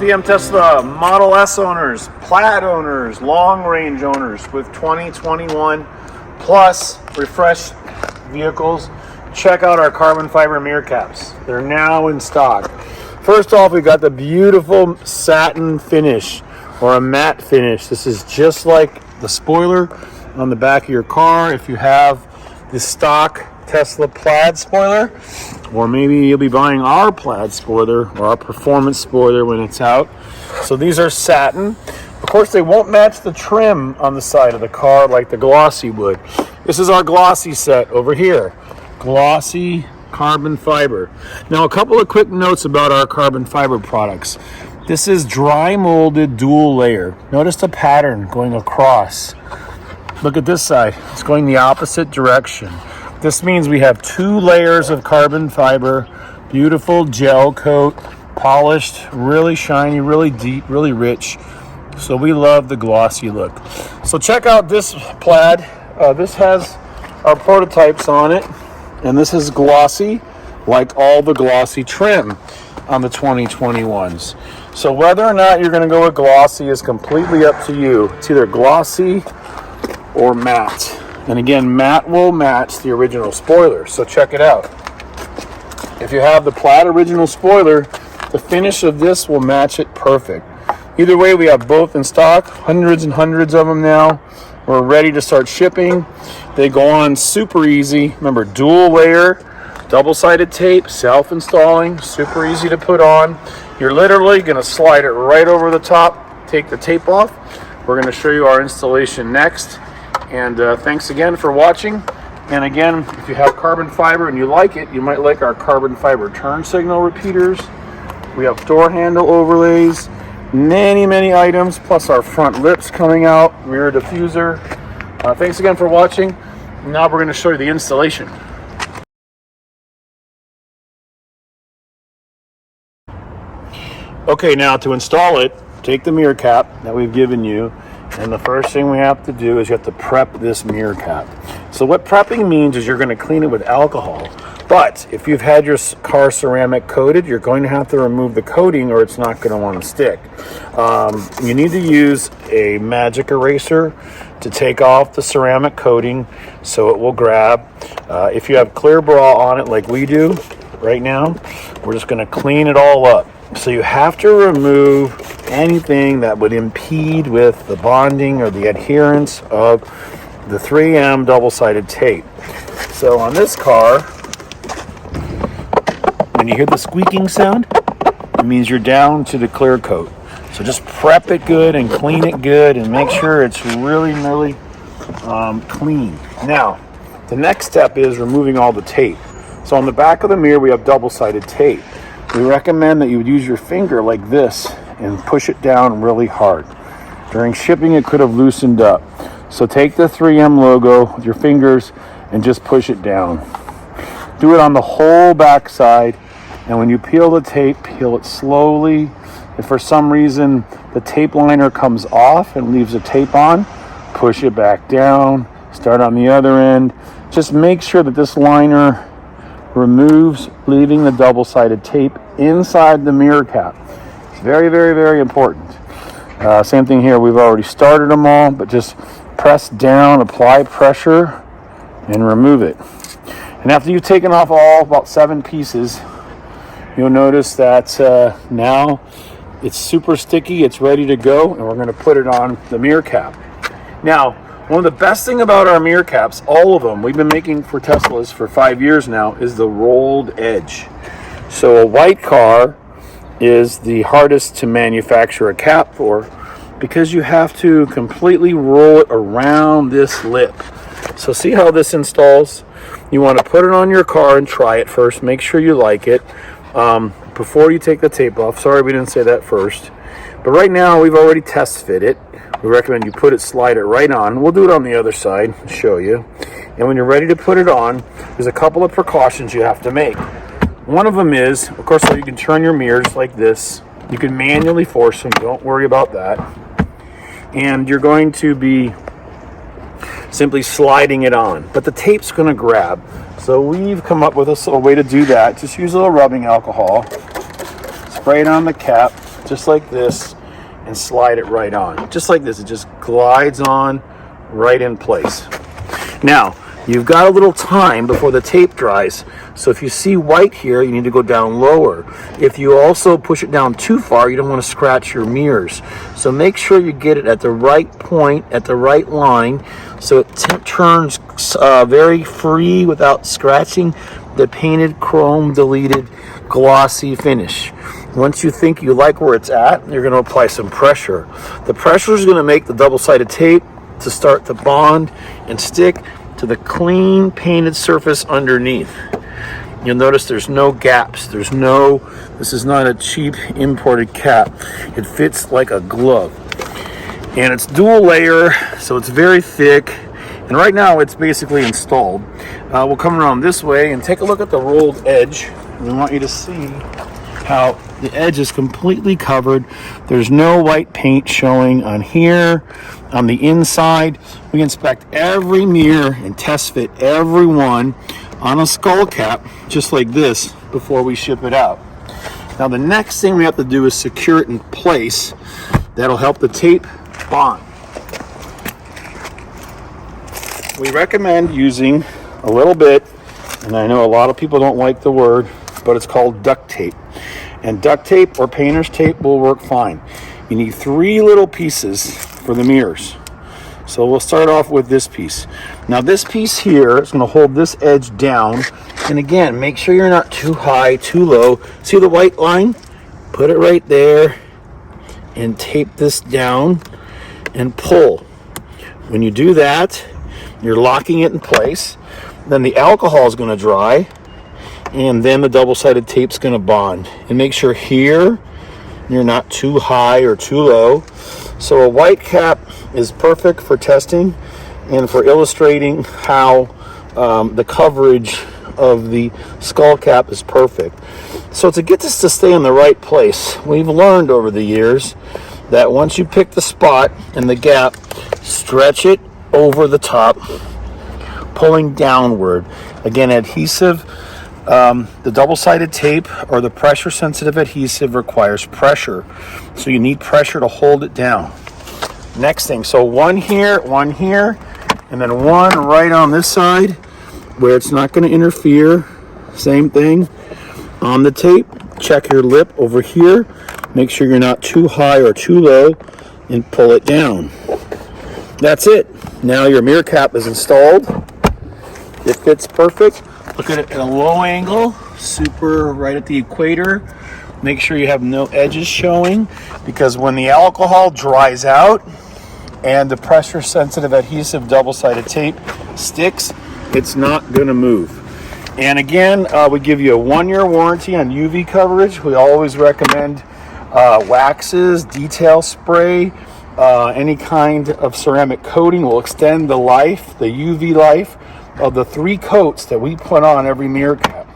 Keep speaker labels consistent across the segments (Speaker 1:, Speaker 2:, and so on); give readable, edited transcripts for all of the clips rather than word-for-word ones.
Speaker 1: p.m. Tesla Model S owners, Plaid owners, long range owners with 2021 plus refreshed vehicles. Check out our carbon fiber mirror caps. They're now in stock. First off, we got the beautiful satin finish or a matte finish. This is just like the spoiler on the back of your car. If you have the stock Tesla Plaid spoiler, or maybe you'll be buying our Plaid spoiler or our performance spoiler when it's out. So these are satin. Of course, they won't match the trim on the side of the car like the glossy would. This is our glossy set over here. Glossy carbon fiber. Now, a couple of quick notes about our carbon fiber products. This is dry molded dual layer. Notice the pattern going across. Look at this side. It's going the opposite direction. This means we have 2 layers of carbon fiber, beautiful gel coat, polished, really shiny, really deep, really rich. So we love the glossy look. So check out this Plaid. This has our prototypes on it, and this is glossy, like all the glossy trim on the 2021s. So whether or not you're going to go with glossy is completely up to you. It's either glossy or matte. And again, matte will match the original spoiler, so check it out. If you have the Plaid original spoiler, the finish of this will match it perfect. Either way, we have both in stock, hundreds and hundreds of them now. We're ready to start shipping. They go on super easy. Remember, dual layer, double-sided tape, self-installing, super easy to put on. You're literally gonna slide it right over the top, take the tape off. We're gonna show you our installation next. And thanks again for watching. And again, if you have carbon fiber and you like it, you might like our carbon fiber turn signal repeaters. We have door handle overlays, many items, plus our front lips coming out, mirror diffuser. Thanks again for watching. Now we're going to show you the installation. Okay, now to install it, take the mirror cap that we've given you. And the first thing we have to do is you have to prep this mirror cap. So what prepping means is you're going to clean it with alcohol. But if you've had your car ceramic coated, you're going to have to remove the coating or it's not going to want to stick. You need to use a magic eraser to take off the ceramic coating so it will grab. If you have clear bra on it like we do right now, we're just going to clean it all up. So you have to remove anything that would impede with the bonding or the adherence of the 3M double-sided tape. So on this car, when you hear the squeaking sound, it means you're down to the clear coat. So just prep it good and clean it good and make sure it's really clean. Now, the next step is removing all the tape. So on the back of the mirror, we have double-sided tape. We recommend that you would use your finger like this and push it down really hard. During shipping, it could have loosened up. So take the 3M logo with your fingers and just push it down. Do it on the whole back side, and when you peel the tape, peel it slowly. If for some reason the tape liner comes off and leaves the tape on, push it back down, start on the other end. Just make sure that this liner removes, leaving the double-sided tape inside the mirror cap. It's very important. Same thing here. We've already started them all, but just press down, apply pressure, and remove it. And after you've taken off all about 7 pieces, you'll notice that now it's super sticky. It's ready to go, and we're going to put it on the mirror cap. Now, one of the best thing about our mirror caps, all of them, we've been making for Teslas for 5 years now, is the rolled edge. So a white car is the hardest to manufacture a cap for because you have to completely roll it around this lip. So see how this installs? You want to put it on your car and try it first. Make sure you like it before you take the tape off. Sorry we didn't say that first. But right now we've already test fit it. We recommend you slide it right on. We'll do it on the other side and show you. And when you're ready to put it on, there's a couple of precautions you have to make. One of them is, of course, so you can turn your mirrors like this. You can manually force them. Don't worry about that. And you're going to be simply sliding it on. But the tape's going to grab. So we've come up with a way to do that. Just use a little rubbing alcohol. Spray it on the cap. just like this, and slide it right on. Just like this, it just glides on right in place. Now, you've got a little time before the tape dries. So if you see white here, you need to go down lower. If you also push it down too far, you don't want to scratch your mirrors. So make sure you get it at the right point, at the right line, so it turns very free without scratching the painted, chrome deleted, glossy finish. Once you think you like where it's at, you're going to apply some pressure. The pressure is going to make the double-sided tape to start to bond and stick to the clean painted surface underneath. You'll notice there's no gaps. This is not a cheap imported cap. It fits like a glove. And it's dual layer, so it's very thick. And right now it's basically installed. We'll come around this way and take a look at the rolled edge. We want you to see how the edge is completely covered. There's no white paint showing on here. On the inside, we inspect every mirror and test fit every one on a skull cap, just like this, before we ship it out. Now the next thing we have to do is secure it in place. That'll help the tape bond. We recommend using a little bit, and I know a lot of people don't like the word, but it's called duct tape. And duct tape or painter's tape will work fine. You need 3 little pieces for the mirrors. So we'll start off with this piece. Now this piece here is going to hold this edge down. And again, make sure you're not too high, too low. See the white line? Put it right there and tape this down and pull. When you do that, you're locking it in place. Then the alcohol is going to dry, and then the double-sided tape's going to bond. And make sure here you're not too high or too low. So a white cap is perfect for testing and for illustrating how the coverage of the skull cap is perfect. So to get this to stay in the right place, we've learned over the years that once you pick the spot and the gap, stretch it over the top, pulling downward. Again, adhesive, the double-sided tape or the pressure-sensitive adhesive requires pressure. So you need pressure to hold it down. Next thing, so one here, and then one right on this side where it's not going to interfere. Same thing on the tape. Check your lip over here. Make sure you're not too high or too low, and pull it down. That's it. Now your mirror cap is installed. It fits perfect. Look at it at a low angle, super right at the equator. Make sure you have no edges showing, because when the alcohol dries out and the pressure sensitive adhesive double-sided tape sticks, it's not going to move. And again, we give you a 1-year warranty on UV coverage. We always recommend waxes, detail spray, any kind of ceramic coating will extend the life, the UV life of the 3 coats that we put on every mirror cap.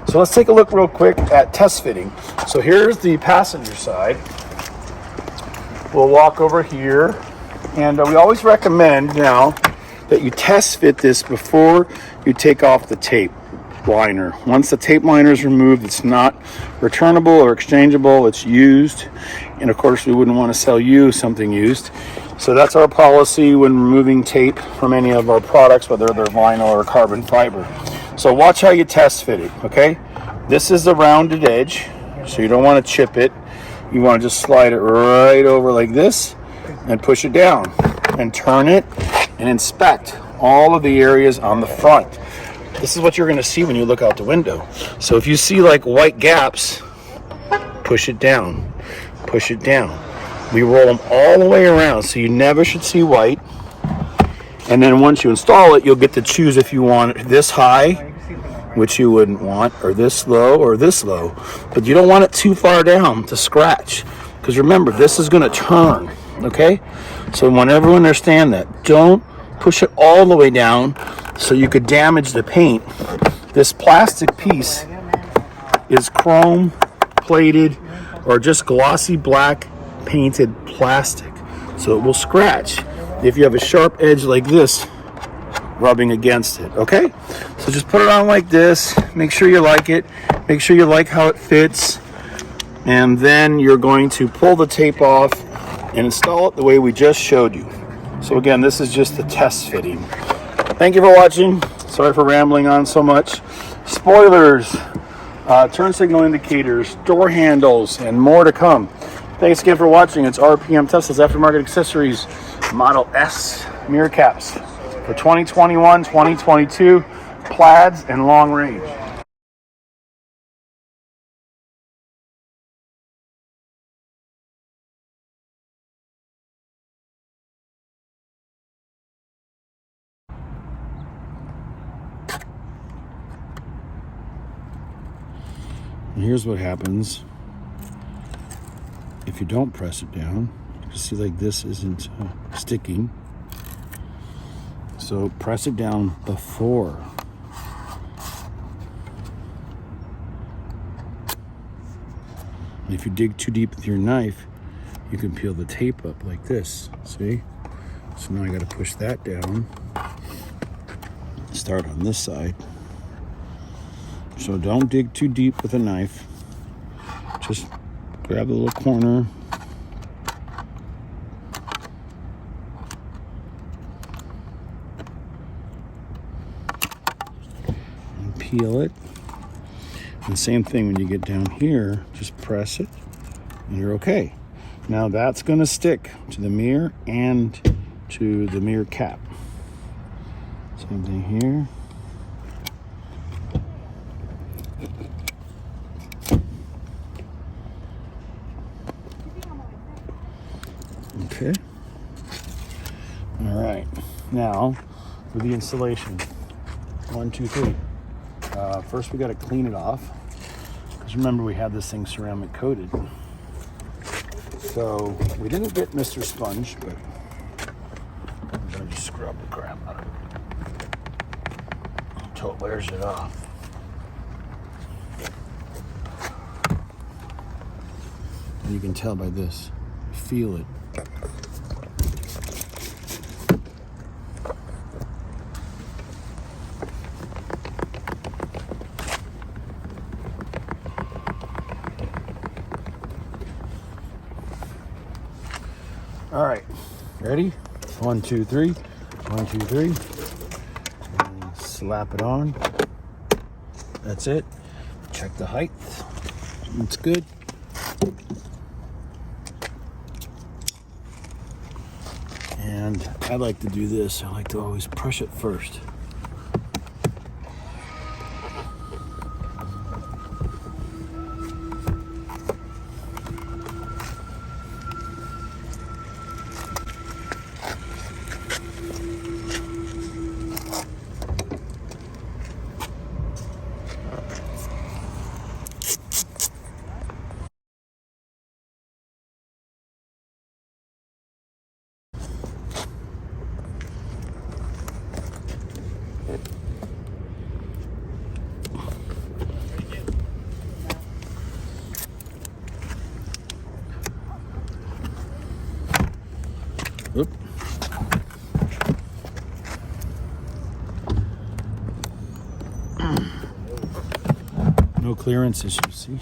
Speaker 1: So let's take a look real quick at test fitting. So here's the passenger side. We'll walk over here, and we always recommend now that you test fit this before you take off the tape liner. Once the tape liner is removed, it's not returnable or exchangeable, it's used. And of course, we wouldn't want to sell you something used. So that's our policy when removing tape from any of our products, whether they're vinyl or carbon fiber. So watch how you test fit it, okay? This is the rounded edge, so you don't want to chip it. You want to just slide it right over like this and push it down and turn it and inspect all of the areas on the front. This is what you're going to see when you look out the window. So if you see like white gaps, push it down, push it down. We roll them all the way around, so you never should see white. And then once you install it, you'll get to choose if you want it this high, which you wouldn't want, or this low, or this low. But you don't want it too far down to scratch, because remember, this is going to turn, okay? So I want everyone to understand that. Don't push it all the way down so you could damage the paint. This plastic piece is chrome plated or just glossy black painted plastic, so it will scratch if you have a sharp edge like this rubbing against it, okay? So just put it on like this, make sure you like it, make sure you like how it fits, And then you're going to pull the tape off and install it the way we just showed you. So again, this is just the test fitting. Thank you for watching. Sorry for rambling on so much. Spoilers, turn signal indicators, door handles, and more to come. Thanks again for watching. It's RPM Tesla's Aftermarket Accessories Model S mirror caps for 2021, 2022, plaids, and long range. And here's what happens if you don't press it down. You see, like, this isn't sticking. So press it down before. And if you dig too deep with your knife, you can peel the tape up like this. See? So now I got to push that down. Start on this side. So don't dig too deep with a knife. Just grab the little corner. And peel it. And same thing when you get down here, just press it and you're okay. Now that's going to stick to the mirror and to the mirror cap. Same thing here. Okay. All right. Now for the installation. 1, 2, 3. First we got to clean it off. Because remember, we had this thing ceramic coated. So we didn't get Mr. Sponge, but I'm going to just scrub the crap out of it until it wears it off. And you can tell by this. Feel it. All right, ready? 1, 2, 3. 1, 2, 3. And slap it on. That's it. Check the height. It's good. And I like to do this. I like to always push it first. Oop. No clearance issues, see?